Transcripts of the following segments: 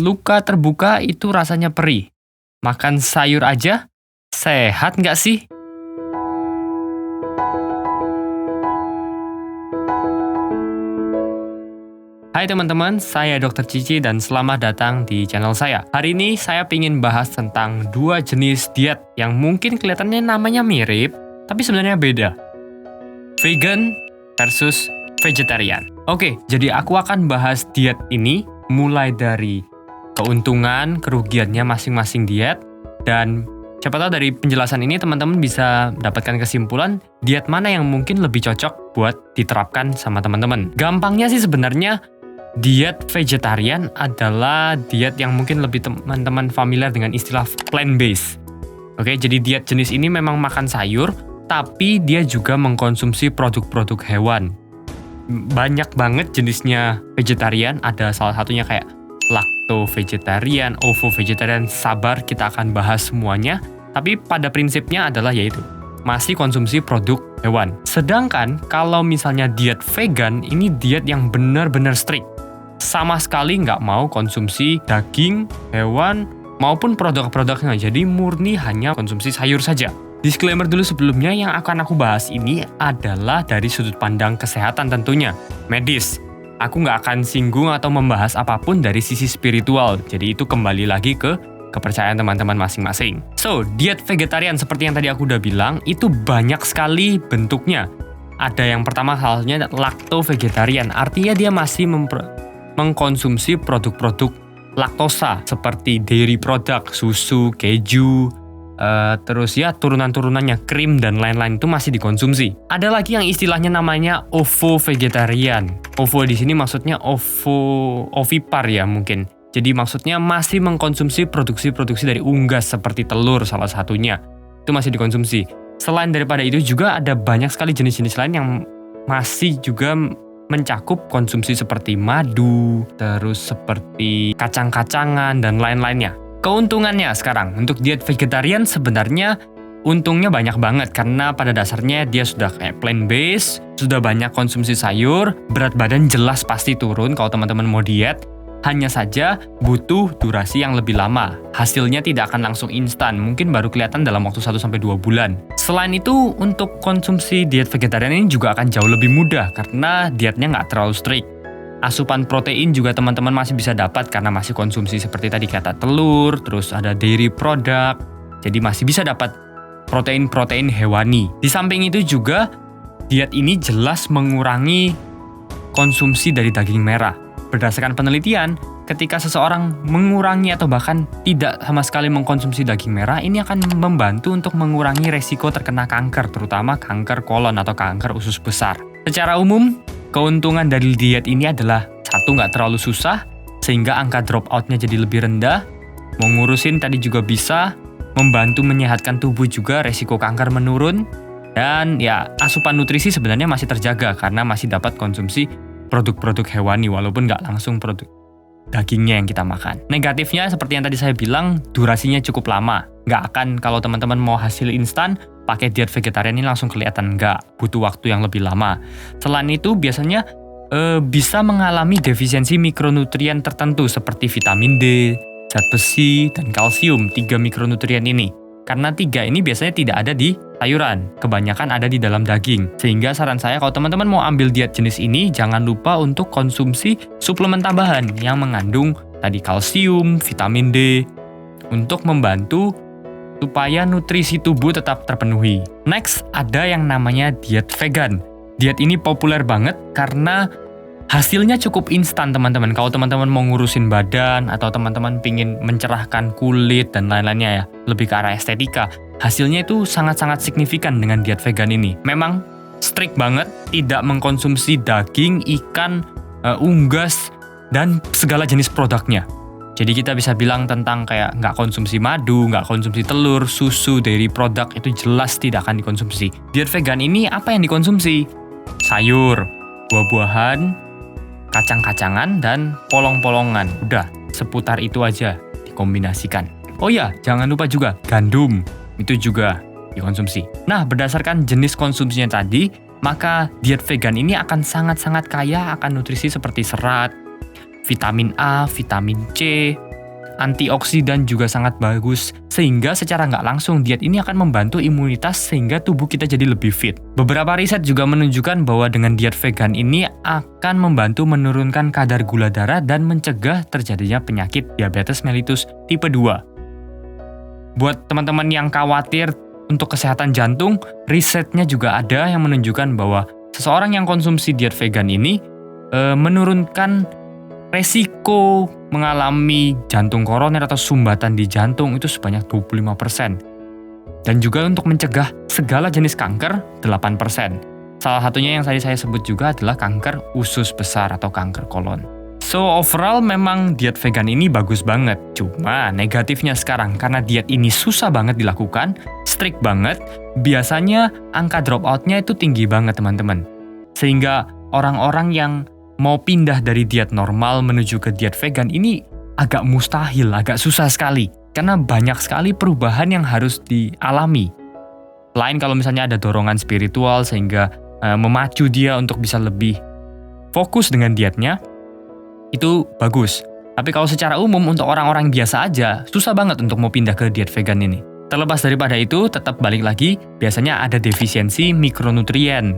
Luka terbuka itu rasanya perih. Makan sayur aja, sehat nggak sih? Hai teman-teman, saya Dr. Cici dan selamat datang di channel saya. Hari ini saya ingin bahas tentang dua jenis diet yang mungkin kelihatannya namanya mirip, tapi sebenarnya beda. Vegan versus vegetarian. Oke, jadi aku akan bahas diet ini mulai dari keuntungan, kerugiannya masing-masing diet, dan siapa tahu dari penjelasan ini teman-teman bisa dapatkan kesimpulan diet mana yang mungkin lebih cocok buat diterapkan sama teman-teman. Gampangnya sih sebenarnya diet vegetarian adalah diet yang mungkin lebih teman-teman familiar dengan istilah plant-based. Oke, jadi diet jenis ini memang makan sayur, tapi dia juga mengkonsumsi produk-produk hewan. Banyak banget jenisnya vegetarian, ada salah satunya kayak lacto-vegetarian, ovo-vegetarian, sabar kita akan bahas semuanya. Tapi pada prinsipnya adalah yaitu masih konsumsi produk hewan. Sedangkan kalau misalnya diet vegan, ini diet yang benar-benar strict. Sama sekali nggak mau konsumsi daging, hewan, maupun produk-produknya. Jadi murni hanya konsumsi sayur saja. Disclaimer dulu sebelumnya, yang akan aku bahas ini adalah dari sudut pandang kesehatan tentunya, medis. Aku nggak akan singgung atau membahas apapun dari sisi spiritual, jadi itu kembali lagi ke kepercayaan teman-teman masing-masing. So, diet vegetarian seperti yang tadi aku udah bilang, itu banyak sekali bentuknya. Ada yang pertama halnya lacto-vegetarian, artinya dia masih mengkonsumsi produk-produk laktosa, seperti dairy product, susu, keju, terus ya turunan-turunannya, krim dan lain-lain itu masih dikonsumsi. Ada lagi yang istilahnya namanya ovo-vegetarian. Ovo di sini maksudnya ovipar ya mungkin. Jadi maksudnya masih mengkonsumsi produksi-produksi dari unggas seperti telur salah satunya. Itu masih dikonsumsi. Selain daripada itu juga ada banyak sekali jenis-jenis lain yang masih juga mencakup konsumsi seperti madu, terus seperti kacang-kacangan dan lain-lainnya. Keuntungannya sekarang, untuk diet vegetarian sebenarnya untungnya banyak banget karena pada dasarnya dia sudah kayak plant-based, sudah banyak konsumsi sayur, berat badan jelas pasti turun kalau teman-teman mau diet. Hanya saja butuh durasi yang lebih lama. Hasilnya tidak akan langsung instan, mungkin baru kelihatan dalam waktu 1-2 bulan. Selain itu, untuk konsumsi diet vegetarian ini juga akan jauh lebih mudah karena dietnya nggak terlalu strict. Asupan protein juga teman-teman masih bisa dapat karena masih konsumsi seperti tadi kata telur, terus ada dairy product, jadi masih bisa dapat protein-protein hewani. Di samping itu juga, diet ini jelas mengurangi konsumsi dari daging merah. Berdasarkan penelitian, ketika seseorang mengurangi atau bahkan tidak sama sekali mengkonsumsi daging merah, ini akan membantu untuk mengurangi resiko terkena kanker, terutama kanker kolon atau kanker usus besar. Secara umum, keuntungan dari diet ini adalah satu, nggak terlalu susah, sehingga angka drop out-nya jadi lebih rendah. Mau ngurusin tadi juga bisa, membantu menyehatkan tubuh juga, resiko kanker menurun. Dan ya, asupan nutrisi sebenarnya masih terjaga karena masih dapat konsumsi produk-produk hewani walaupun nggak langsung produk dagingnya yang kita makan. Negatifnya seperti yang tadi saya bilang, durasinya cukup lama. Nggak akan kalau teman-teman mau hasil instan, pakai diet vegetarian ini langsung kelihatan, nggak. Butuh waktu yang lebih lama. Selain itu biasanya bisa mengalami defisiensi mikronutrien tertentu seperti vitamin D, zat besi, dan kalsium, 3 mikronutrien ini. Karena 3 ini biasanya tidak ada di sayuran, kebanyakan ada di dalam daging. Sehingga saran saya kalau teman-teman mau ambil diet jenis ini, jangan lupa untuk konsumsi suplemen tambahan yang mengandung tadi kalsium, vitamin D, untuk membantu supaya nutrisi tubuh tetap terpenuhi. Next, ada yang namanya diet vegan. Diet ini populer banget karena hasilnya cukup instan teman-teman. Kalau teman-teman mau ngurusin badan atau teman-teman pingin mencerahkan kulit dan lain-lainnya ya, lebih ke arah estetika, hasilnya itu sangat-sangat signifikan dengan diet vegan ini. Memang strict banget, tidak mengkonsumsi daging, ikan, unggas, dan segala jenis produknya. Jadi kita bisa bilang tentang kayak nggak konsumsi madu, nggak konsumsi telur, susu, dairy product, itu jelas tidak akan dikonsumsi. Diet vegan ini apa yang dikonsumsi? Sayur, buah-buahan, kacang-kacangan, dan polong-polongan. Udah, seputar itu aja dikombinasikan. Oh ya, jangan lupa juga gandum, itu juga dikonsumsi. Nah, berdasarkan jenis konsumsinya tadi, maka diet vegan ini akan sangat-sangat kaya akan nutrisi seperti serat, vitamin A, vitamin C, antioksidan juga sangat bagus, sehingga secara nggak langsung diet ini akan membantu imunitas sehingga tubuh kita jadi lebih fit. Beberapa riset juga menunjukkan bahwa dengan diet vegan ini akan membantu menurunkan kadar gula darah dan mencegah terjadinya penyakit diabetes mellitus tipe 2. Buat teman-teman yang khawatir untuk kesehatan jantung, risetnya juga ada yang menunjukkan bahwa seseorang yang konsumsi diet vegan ini menurunkan resiko mengalami jantung koroner atau sumbatan di jantung itu sebanyak 25%. Dan juga untuk mencegah segala jenis kanker 8%. Salah satunya yang tadi saya sebut juga adalah kanker usus besar atau kanker kolon. So overall memang diet vegan ini bagus banget. Cuma negatifnya sekarang karena diet ini susah banget dilakukan, strict banget, biasanya angka dropout-nya itu tinggi banget teman-teman. Sehingga orang-orang yang mau pindah dari diet normal menuju ke diet vegan ini agak mustahil, agak susah sekali. Karena banyak sekali perubahan yang harus dialami. Lain kalau misalnya ada dorongan spiritual sehingga memacu dia untuk bisa lebih fokus dengan dietnya, itu bagus. Tapi kalau secara umum untuk orang-orang biasa aja, susah banget untuk mau pindah ke diet vegan ini. Terlepas daripada itu, tetap balik lagi, biasanya ada defisiensi mikronutrien.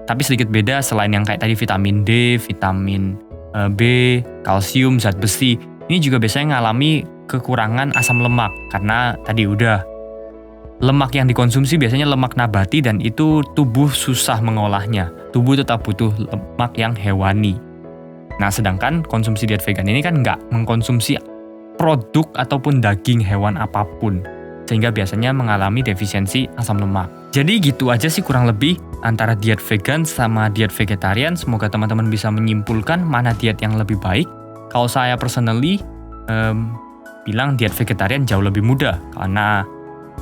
Tapi sedikit beda selain yang kayak tadi vitamin D, vitamin B, kalsium, zat besi. Ini juga biasanya ngalami kekurangan asam lemak. Karena tadi udah, lemak yang dikonsumsi biasanya lemak nabati dan itu tubuh susah mengolahnya. Tubuh tetap butuh lemak yang hewani. Nah sedangkan konsumsi diet vegan ini kan nggak mengkonsumsi produk ataupun daging hewan apapun. Sehingga biasanya mengalami defisiensi asam lemak. Jadi gitu aja sih kurang lebih antara diet vegan sama diet vegetarian. Semoga teman-teman bisa menyimpulkan mana diet yang lebih baik. Kalau saya personally bilang diet vegetarian jauh lebih mudah karena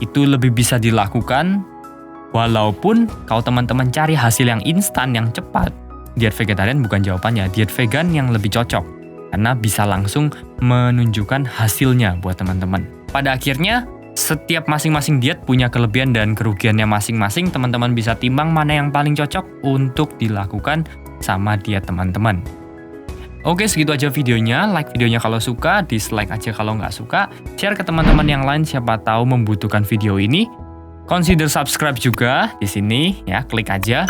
itu lebih bisa dilakukan. Walaupun kalau teman-teman cari hasil yang instan, yang cepat, diet vegetarian bukan jawabannya. Diet vegan yang lebih cocok karena bisa langsung menunjukkan hasilnya buat teman-teman. Pada akhirnya setiap masing-masing diet punya kelebihan dan kerugiannya masing-masing. Teman-teman bisa timbang mana yang paling cocok untuk dilakukan sama diet teman-teman. Oke, segitu aja videonya. Like videonya kalau suka, dislike aja kalau nggak suka. Share ke teman-teman yang lain siapa tahu membutuhkan video ini. Consider subscribe juga di sini ya, klik aja.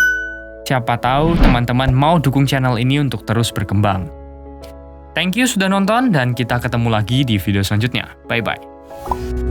Siapa tahu teman-teman mau dukung channel ini untuk terus berkembang. Thank you sudah nonton dan kita ketemu lagi di video selanjutnya. Bye-bye.